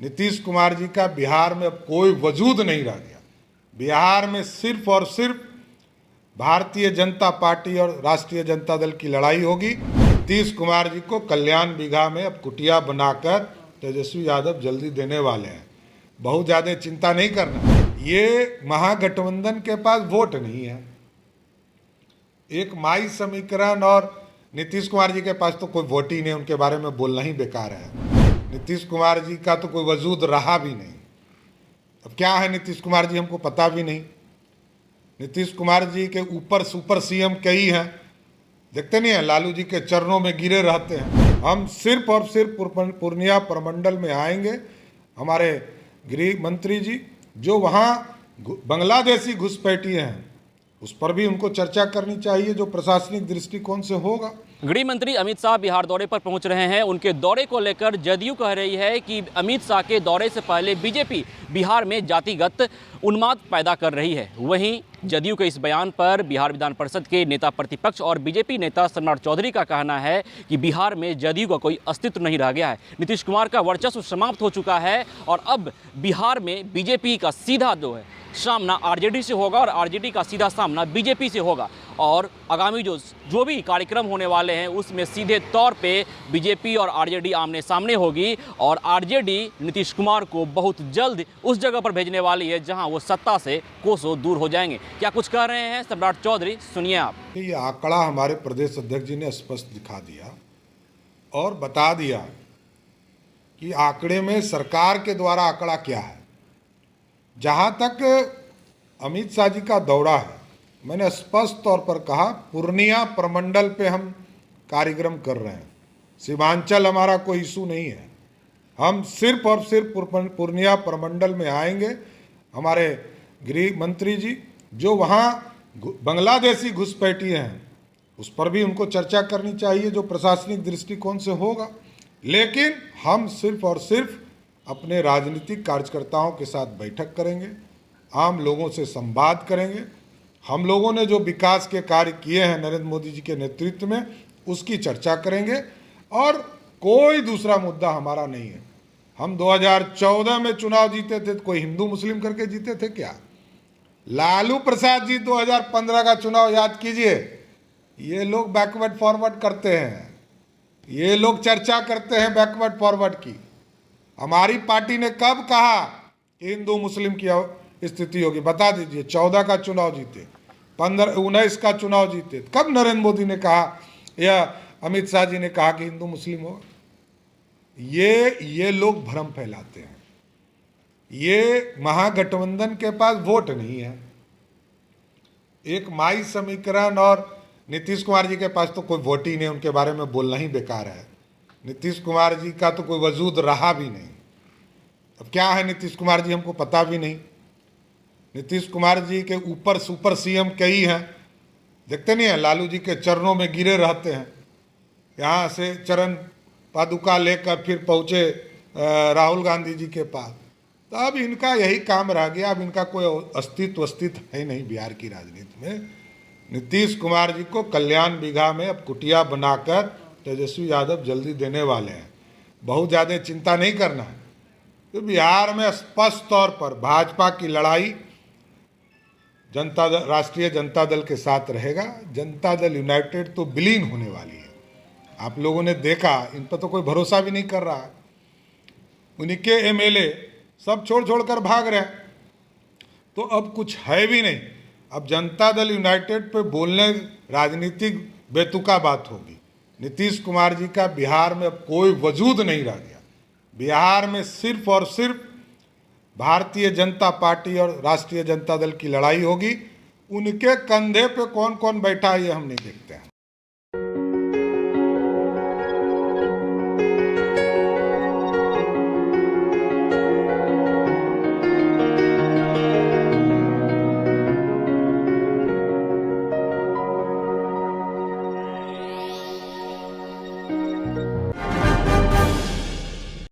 नीतीश कुमार जी का बिहार में अब कोई वजूद नहीं रह गया। बिहार में सिर्फ और सिर्फ भारतीय जनता पार्टी और राष्ट्रीय जनता दल की लड़ाई होगी। नीतीश कुमार जी को कल्याण बिघा में अब कुटिया बनाकर तेजस्वी यादव जल्दी देने वाले हैं। बहुत ज़्यादा चिंता नहीं करना। ये महागठबंधन के पास वोट नहीं है। एक माई समीकरण और नीतीश कुमार जी के पास तो कोई वोट ही नहीं, उनके बारे में बोलना ही बेकार है। नीतीश कुमार जी का तो कोई वजूद रहा भी नहीं। अब क्या है नीतीश कुमार जी हमको पता भी नहीं। नीतीश कुमार जी के ऊपर सुपर सीएम कई हैं, देखते नहीं हैं, लालू जी के चरणों में गिरे रहते हैं। हम सिर्फ और सिर्फ पूर्णिया प्रमंडल में आएंगे। हमारे गृह मंत्री जी जो वहाँ बांग्लादेशी घुसपैठिए हैं उस पर भी उनको चर्चा करनी चाहिए, जो प्रशासनिक दृष्टिकोण से होगा। गृह मंत्री अमित शाह बिहार दौरे पर पहुंच रहे हैं। उनके दौरे को लेकर जदयू कह रही है कि अमित शाह के दौरे से पहले बीजेपी बिहार में जातिगत उन्माद पैदा कर रही है। वहीं जदयू के इस बयान पर बिहार विधान परिषद के नेता प्रतिपक्ष और बीजेपी नेता सम्राट चौधरी का कहना है कि बिहार में जदयू का कोई अस्तित्व नहीं रह गया है। नीतीश कुमार का वर्चस्व समाप्त हो चुका है और अब बिहार में बीजेपी का सीधा जो है सामना आरजेडी से होगा और आरजेडी का सीधा सामना बीजेपी से होगा। और आगामी जो भी कार्यक्रम होने वाले हैं उसमें सीधे तौर पे बीजेपी और आरजेडी आमने सामने होगी और आरजेडी नीतीश कुमार को बहुत जल्द उस जगह पर भेजने वाली है जहां वो सत्ता से कोसों दूर हो जाएंगे। क्या कुछ कह रहे हैं सम्राट चौधरी, सुनिए आप। ये आंकड़ा हमारे प्रदेश अध्यक्ष जी ने स्पष्ट दिखा दिया और बता दिया कि आंकड़े में सरकार के द्वारा आंकड़ा क्या है। जहाँ तक अमित शाह जी का दौरा है, मैंने स्पष्ट तौर पर कहा पूर्णिया प्रमंडल पे हम कार्यक्रम कर रहे हैं। सीमांचल हमारा कोई इशू नहीं है। हम सिर्फ और सिर्फ पूर्णिया प्रमंडल में आएंगे। हमारे गृह मंत्री जी जो वहाँ बांग्लादेशी घुसपैठिए हैं उस पर भी उनको चर्चा करनी चाहिए, जो प्रशासनिक दृष्टिकोण से होगा। लेकिन हम सिर्फ और सिर्फ अपने राजनीतिक कार्यकर्ताओं के साथ बैठक करेंगे, आम लोगों से संवाद करेंगे। हम लोगों ने जो विकास के कार्य किए हैं नरेंद्र मोदी जी के नेतृत्व में उसकी चर्चा करेंगे और कोई दूसरा मुद्दा हमारा नहीं है। हम 2014 में चुनाव जीते थे तो कोई हिंदू मुस्लिम करके जीते थे क्या? लालू प्रसाद जी 2015 का चुनाव याद कीजिए। ये लोग बैकवर्ड फॉरवर्ड करते हैं, ये लोग चर्चा करते हैं बैकवर्ड फॉरवर्ड की। हमारी पार्टी ने कब कहा कि हिंदू मुस्लिम की स्थिति होगी? बता दीजिए। 14 का चुनाव जीते, 19 का चुनाव जीते, कब नरेंद्र मोदी ने कहा या अमित शाह जी ने कहा कि हिंदू मुस्लिम हो? ये लोग भ्रम फैलाते हैं। ये महागठबंधन के पास वोट नहीं है। एक माई समीकरण और नीतीश कुमार जी के पास तो कोई वोट ही नहीं, उनके बारे में बोलना ही बेकार है। नीतीश कुमार जी का तो कोई वजूद रहा भी नहीं। अब क्या है नीतीश कुमार जी हमको पता भी नहीं। नीतीश कुमार जी के ऊपर सुपर सीएम कई हैं, देखते नहीं हैं, लालू जी के चरणों में गिरे रहते हैं। यहाँ से चरण पादुका लेकर फिर पहुँचे राहुल गांधी जी के पास। तो अब इनका यही काम रह गया। अब इनका कोई अस्तित्व है नहीं बिहार की राजनीति में। नीतीश कुमार जी को कल्याण बिघा में अब कुटिया बनाकर तेजस्वी यादव जल्दी देने वाले हैं। बहुत ज़्यादा चिंता नहीं करना है। तो बिहार में स्पष्ट तौर पर भाजपा की लड़ाई राष्ट्रीय जनता दल के साथ रहेगा। जनता दल यूनाइटेड तो विलीन होने वाली है। आप लोगों ने देखा, इन पर तो कोई भरोसा भी नहीं कर रहा है। उनके एमएलए सब छोड़ कर भाग रहे हैं, तो अब कुछ है भी नहीं। अब जनता दल यूनाइटेड पे बोलने राजनीतिक बेतुका बात होगी। नीतीश कुमार जी का बिहार में अब कोई वजूद नहीं रह गया। बिहार में सिर्फ और सिर्फ भारतीय जनता पार्टी और राष्ट्रीय जनता दल की लड़ाई होगी। उनके कंधे पे कौन कौन बैठा है ये हम नहीं देखते।